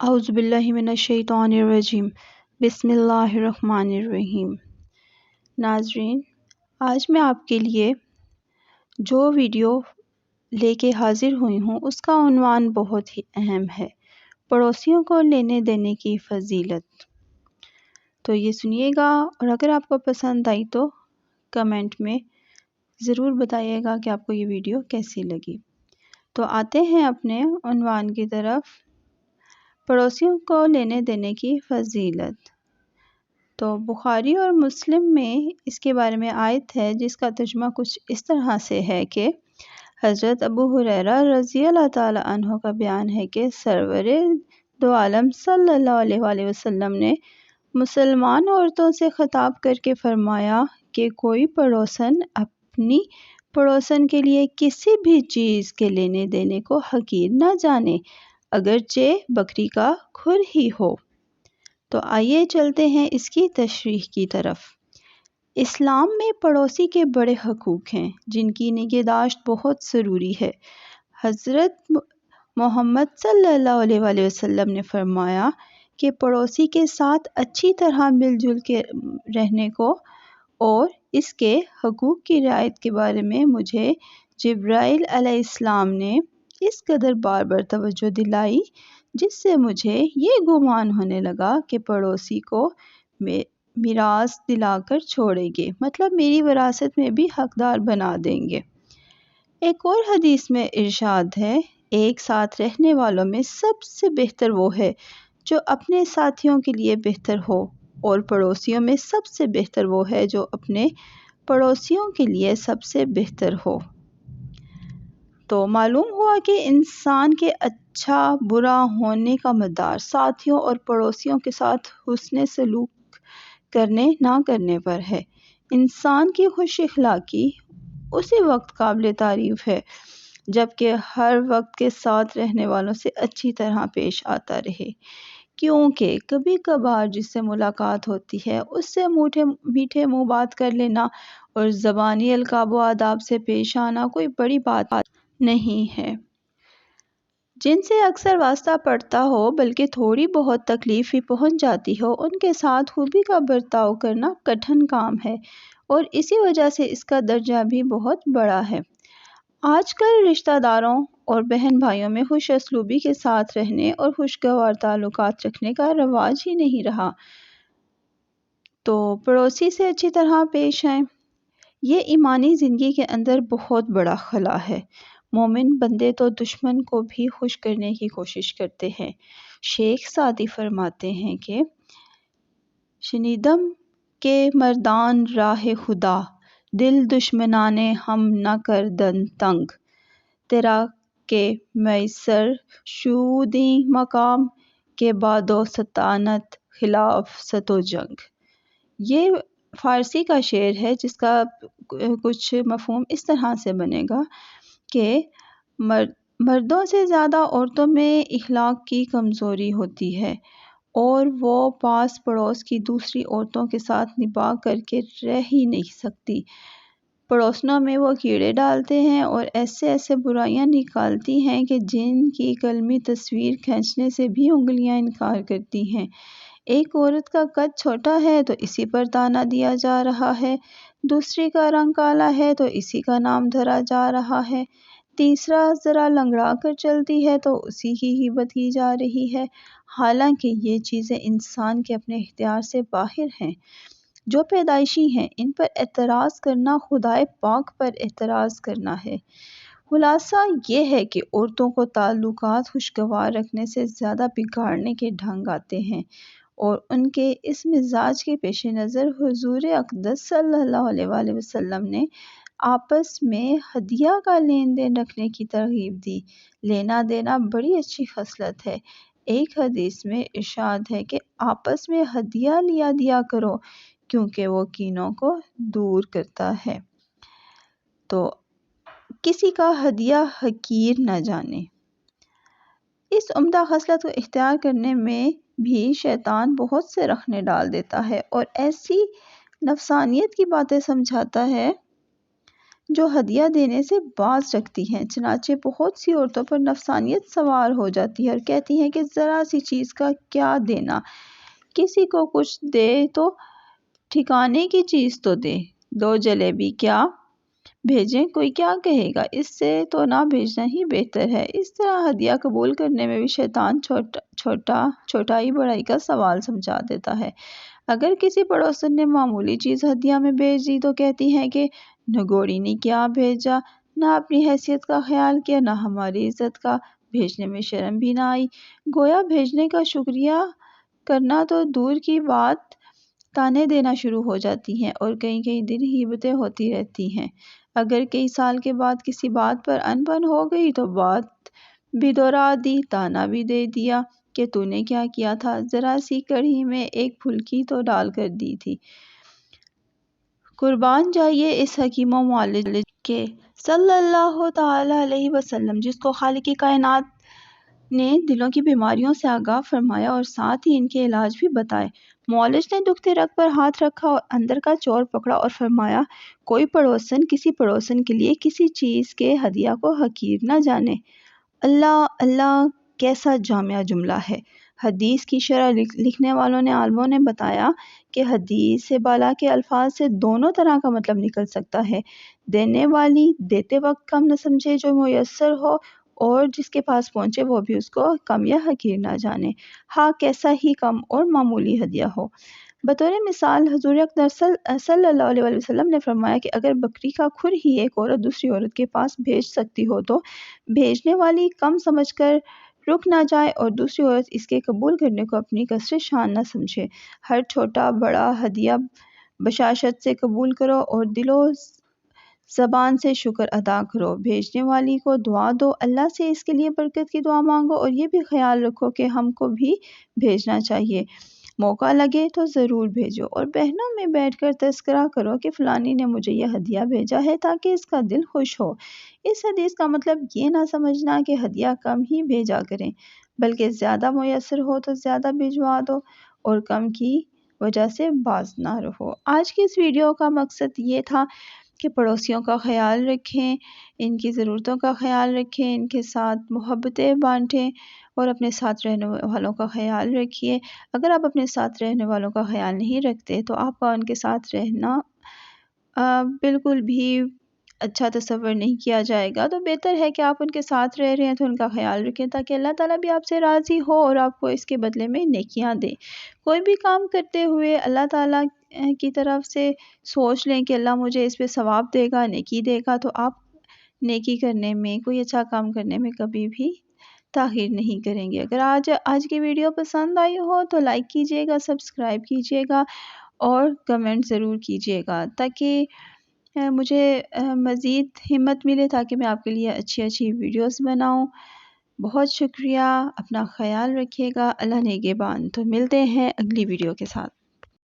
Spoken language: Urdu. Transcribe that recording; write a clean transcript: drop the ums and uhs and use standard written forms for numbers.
اعوذ باللہ من الشیطان الرجیم بسم اللہ الرحمن الرحیم۔ ناظرین، آج میں آپ کے لیے جو ویڈیو لے کے حاضر ہوئی ہوں اس کا عنوان بہت ہی اہم ہے، پڑوسیوں کو لینے دینے کی فضیلت۔ تو یہ سنیے گا، اور اگر آپ کو پسند آئی تو کمنٹ میں ضرور بتائیے گا کہ آپ کو یہ ویڈیو کیسی لگی۔ تو آتے ہیں اپنے عنوان کی طرف، پڑوسیوں کو لینے دینے کی فضیلت۔ تو بخاری اور مسلم میں اس کے بارے میں آیت ہے جس کا ترجمہ کچھ اس طرح سے ہے کہ حضرت ابو ہریرہ رضی اللہ تعالی عنہ کا بیان ہے کہ سرور دو عالم صلی اللہ علیہ وآلہ وسلم نے مسلمان عورتوں سے خطاب کر کے فرمایا کہ کوئی پڑوسن اپنی پڑوسن کے لیے کسی بھی چیز کے لینے دینے کو حقیر نہ جانے، اگرچہ بکری کا کھر ہی ہو۔ تو آئیے چلتے ہیں اس کی تشریح کی طرف۔ اسلام میں پڑوسی کے بڑے حقوق ہیں جن کی نگہداشت بہت ضروری ہے۔ حضرت محمد صلی اللہ علیہ وآلہ وسلم نے فرمایا کہ پڑوسی کے ساتھ اچھی طرح مل جل کے رہنے کو اور اس کے حقوق کی رعایت کے بارے میں مجھے جبرائیل علیہ السلام نے اس قدر بار بار توجہ دلائی جس سے مجھے یہ گمان ہونے لگا کہ پڑوسی کو میراث دلا کر چھوڑیں گے، مطلب میری وراثت میں بھی حقدار بنا دیں گے۔ ایک اور حدیث میں ارشاد ہے، ایک ساتھ رہنے والوں میں سب سے بہتر وہ ہے جو اپنے ساتھیوں کے لیے بہتر ہو، اور پڑوسیوں میں سب سے بہتر وہ ہے جو اپنے پڑوسیوں کے لیے سب سے بہتر ہو۔ تو معلوم ہوا کہ انسان کے اچھا برا ہونے کا مدار ساتھیوں اور پڑوسیوں کے ساتھ حسن سلوک کرنے نہ کرنے پر ہے۔ انسان کی خوش اخلاقی اسی وقت قابل تعریف ہے جبکہ ہر وقت کے ساتھ رہنے والوں سے اچھی طرح پیش آتا رہے، کیونکہ کبھی کبھار جس سے ملاقات ہوتی ہے اس سے میٹھے منہ بات کر لینا اور زبانی القاب و آداب سے پیش آنا کوئی بڑی بات نہیں ہے۔ جن سے اکثر واسطہ پڑتا ہو بلکہ تھوڑی بہت تکلیف ہی پہنچ جاتی ہو، ان کے ساتھ خوبی کا برتاؤ کرنا کٹھن کام ہے اور اسی وجہ سے اس کا درجہ بھی بہت بڑا ہے۔ آج کل رشتہ داروں اور بہن بھائیوں میں خوش اسلوبی کے ساتھ رہنے اور خوشگوار تعلقات رکھنے کا رواج ہی نہیں رہا، تو پڑوسی سے اچھی طرح پیش آئیں۔ یہ ایمانی زندگی کے اندر بہت بڑا خلا ہے۔ مومن بندے تو دشمن کو بھی خوش کرنے کی کوشش کرتے ہیں۔ شیخ سعدی فرماتے ہیں کہ شنیدم کہ مردان راہ خدا، دل دشمنان ہم نہ کردند تنگ، تیرا کہ میسر شودیں مقام، کے بعد و سطانت خلاف ست و جنگ۔ یہ فارسی کا شعر ہے جس کا کچھ مفہوم اس طرح سے بنے گا کہ مردوں سے زیادہ عورتوں میں اخلاق کی کمزوری ہوتی ہے اور وہ پاس پڑوس کی دوسری عورتوں کے ساتھ نباہ کر کے رہ ہی نہیں سکتی۔ پڑوسنوں میں وہ کیڑے ڈالتے ہیں اور ایسے برائیاں نکالتی ہیں کہ جن کی قلمی تصویر کھینچنے سے بھی انگلیاں انکار کرتی ہیں۔ ایک عورت کا قد چھوٹا ہے تو اسی پر طعنہ دیا جا رہا ہے، دوسری کا رنگ کالا ہے تو اسی کا نام دھرا جا رہا ہے، تیسرا ذرا لنگڑا کر چلتی ہے تو اسی کی غیبت کی جا رہی ہے، حالانکہ یہ چیزیں انسان کے اپنے اختیار سے باہر ہیں، جو پیدائشی ہیں۔ ان پر اعتراض کرنا خدائے پاک پر اعتراض کرنا ہے۔ خلاصہ یہ ہے کہ عورتوں کو تعلقات خوشگوار رکھنے سے زیادہ بگاڑنے کے ڈھنگ آتے ہیں، اور ان کے اس مزاج کے پیش نظر حضور اقدس صلی اللہ علیہ وآلہ وسلم نے آپس میں ہدیہ کا لین دین رکھنے کی ترغیب دی۔ لینا دینا بڑی اچھی خصلت ہے۔ ایک حدیث میں ارشاد ہے کہ آپس میں ہدیہ لیا دیا کرو کیونکہ وہ کینوں کو دور کرتا ہے۔ تو کسی کا ہدیہ حقیر نہ جانے۔ اس عمدہ خصلت کو اختیار کرنے میں بھی شیطان بہت سے رخنے ڈال دیتا ہے اور ایسی نفسانیت کی باتیں سمجھاتا ہے جو ہدیہ دینے سے باز رکھتی ہیں۔ چنانچہ بہت سی عورتوں پر نفسانیت سوار ہو جاتی ہے اور کہتی ہیں کہ ذرا سی چیز کا کیا دینا، کسی کو کچھ دے تو ٹھکانے کی چیز تو دے، 2 جلیبی کیا بھیجیں، کوئی کیا کہے گا، اس سے تو نہ بھیجنا ہی بہتر ہے۔ اس طرح ہدیہ قبول کرنے میں بھی شیطان چھوٹائی بڑائی کا سوال سمجھا دیتا ہے۔ اگر کسی پڑوسن نے معمولی چیز ہدیہ میں بھیج دی تو کہتی ہیں کہ نگوڑی نے کیا بھیجا، نہ اپنی حیثیت کا خیال کیا، نہ ہماری عزت کا، بھیجنے میں شرم بھی نہ آئی۔ گویا بھیجنے کا شکریہ کرنا تو دور کی بات، تانے دینا شروع ہو جاتی ہیں اور کئی دن غیبتیں ہوتی رہتی ہیں۔ اگر کئی سال کے بعد کسی بات پر ان بن ہو گئی تو بات بھی دہرا دی، تانا بھی دے دیا کہ تو نے کیا کیا تھا، ذرا سی کڑھی میں ایک پھلکی تو ڈال کر دی تھی۔ قربان جائیے اس حکیم و معالج کے صلی اللہ تعالی علیہ وسلم، جس کو خالق کائنات نے دلوں کی بیماریوں سے آگاہ فرمایا اور ساتھ ہی ان کے علاج بھی بتائے۔ معالج نے دکھتے رگ پر ہاتھ رکھا اور اندر کا چور پکڑا اور فرمایا، کوئی پڑوسن کسی پڑوسن کے لیے کسی چیز کے ہدیہ کو حقیر نہ جانے۔ اللہ اللہ، کیسا جامع جملہ ہے! حدیث کی شرح لکھنے والوں نے عالموں نے بتایا کہ حدیث سے بالا کے الفاظ سے دونوں طرح کا مطلب نکل سکتا ہے۔ دینے والی دیتے وقت کم نہ سمجھے جو میسر ہو، اور جس کے پاس پہنچے وہ بھی اس کو کم یا حقیر نہ جانے، ہاں کیسا ہی کم اور معمولی ہدیہ ہو۔ بطور مثال حضور اکرم صلی اللہ علیہ وسلم نے فرمایا کہ اگر بکری کا کھر ہی ایک عورت دوسری عورت کے پاس بھیج سکتی ہو تو بھیجنے والی کم سمجھ کر رک نہ جائے اور دوسری عورت اس کے قبول کرنے کو اپنی کثرت شان نہ سمجھے۔ ہر چھوٹا بڑا ہدیہ بشاشت سے قبول کرو اور دل و زبان سے شکر ادا کرو۔ بھیجنے والی کو دعا دو، اللہ سے اس کے لیے برکت کی دعا مانگو اور یہ بھی خیال رکھو کہ ہم کو بھی بھیجنا چاہیے، موقع لگے تو ضرور بھیجو۔ اور بہنوں میں بیٹھ کر تذکرہ کرو کہ فلانی نے مجھے یہ ہدیہ بھیجا ہے تاکہ اس کا دل خوش ہو۔ اس حدیث کا مطلب یہ نہ سمجھنا کہ ہدیہ کم ہی بھیجا کریں، بلکہ زیادہ میسر ہو تو زیادہ بھجوا دو اور کم کی وجہ سے باز نہ رہو۔ آج کی اس ویڈیو کا مقصد یہ تھا کہ پڑوسیوں کا خیال رکھیں، ان کی ضرورتوں کا خیال رکھیں، ان کے ساتھ محبتیں بانٹیں اور اپنے ساتھ رہنے والوں کا خیال رکھیے۔ اگر آپ اپنے ساتھ رہنے والوں کا خیال نہیں رکھتے تو آپ کا ان کے ساتھ رہنا بالکل بھی اچھا تصور نہیں کیا جائے گا۔ تو بہتر ہے کہ آپ ان کے ساتھ رہ رہے ہیں تو ان کا خیال رکھیں تاکہ اللہ تعالیٰ بھی آپ سے راضی ہو اور آپ کو اس کے بدلے میں نیکیاں دے۔ کوئی بھی کام کرتے ہوئے اللہ تعالیٰ کی طرف سے سوچ لیں کہ اللہ مجھے اس پہ ثواب دے گا، نیکی دے گا، تو آپ نیکی کرنے میں، کوئی اچھا کام کرنے میں کبھی بھی تاخیر نہیں کریں گے۔ اگر آج کی ویڈیو پسند آئی ہو تو لائک کیجیے گا، سبسکرائب کیجیے گا اور کمنٹ ضرور کیجیے گا تاکہ مجھے مزید ہمت ملے تاکہ میں آپ کے لیے اچھی ویڈیوز بناؤں۔ بہت شکریہ، اپنا خیال رکھیے گا، اللہ نگہبان۔ تو ملتے ہیں اگلی ویڈیو کے ساتھ۔